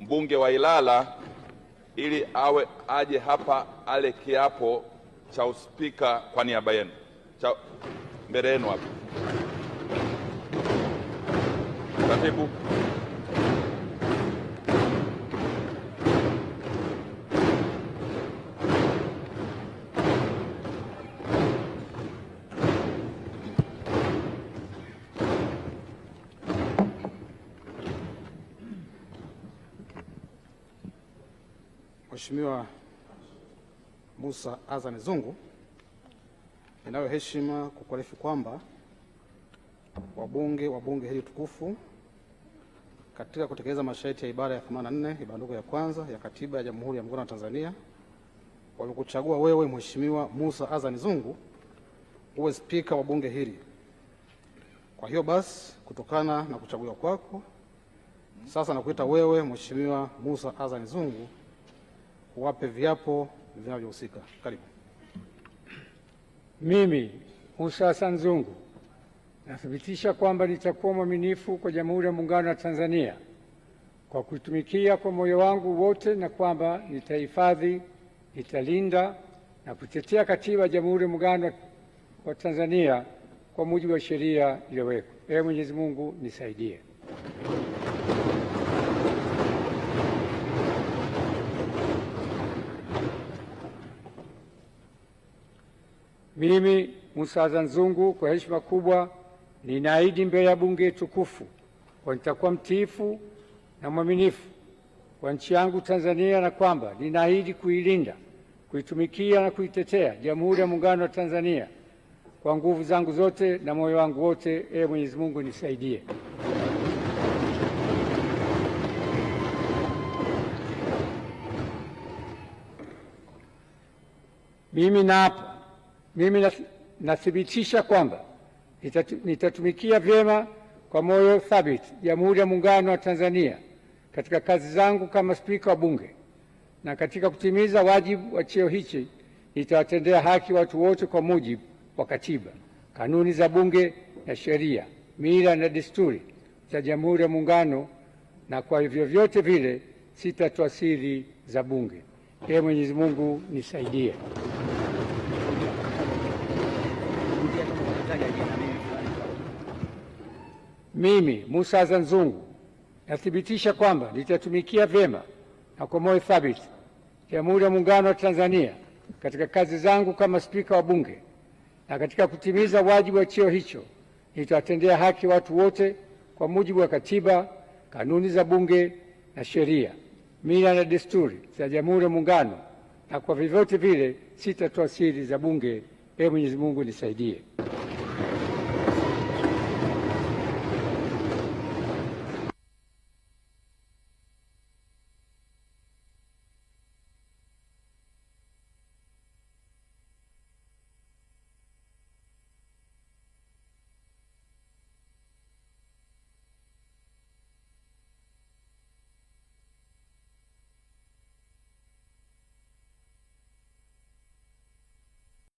mbunge wa Ilala ili aje hapa ale kiapo cha uspika kwa niaba yenu, mbele yenu hapa. Katibu. Mheshimiwa Musa Azan Zungu, ninayo heshima kukuarifu kwamba wabunge wa bunge hili tukufu katika kutekeleza masharti ya ibara ya 84 ibanduko ya kwanza ya Katiba ya Jamhuri ya Muungano wa Tanzania wamekuchagua wewe Mheshimiwa Musa Azan Zungu uwe spika wa bunge hili. Kwa hiyo basi, kutokana na kuchaguliwa kwako, sasa nakuita wewe Mheshimiwa Musa Azan Zungu uwape viapo vinavyohusika. Karibu. Mimi Musa Azan Zungu nathibitisha kwamba nitakuwa mwaminifu kwa Jamhuri ya Muungano wa Tanzania kwa kuitumikia kwa moyo wangu wote, na kwamba nitahifadhi, nitalinda na kutetea Katiba ya Jamhuri ya Muungano wa Tanzania kwa mujibu wa sheria iliyowekwa. Ee Mwenyezi Mungu nisaidie. Mimi Musa Azan Zungu kwa heshima kubwa ninaahidi mbele ya bunge tukufu kwa nitakuwa mtiifu na mwaminifu kwa nchi yangu Tanzania, na kwamba ninaahidi kuilinda, kuitumikia na kuitetea Jamhuri ya Muungano wa Tanzania kwa nguvu zangu zote na moyo wangu wote. Ee Mwenyezi Mungu nisaidie. Mimi nathibitisha kwamba nitatumikia vyema kwa moyo thabiti Jamhuri ya Muungano wa Tanzania katika kazi zangu kama spika wa bunge, na katika kutimiza wajibu wa cheo hichi nitawatendea haki watu wote kwa mujibu wa Katiba, kanuni za bunge na sheria, mila na desturi za Jamhuri ya Muungano, na kwa vyovyote vile sitatoa siri za bunge. Ee Mwenyezi Mungu nisaidie. Mimi Musa Azan Zungu nathibitisha kwamba nitatumikia vyema na kwa moyo thabiti Jamhuri ya Muungano wa Tanzania katika kazi zangu kama spika wa bunge, na katika kutimiza wajibu wa cheo hicho nitawatendea haki watu wote kwa mujibu wa Katiba, kanuni za bunge na sheria, mila na desturi za Jamhuri ya Muungano, na kwa vyovyote vile sitatoa siri za bunge. Ee Mwenyezi Mungu nisaidie.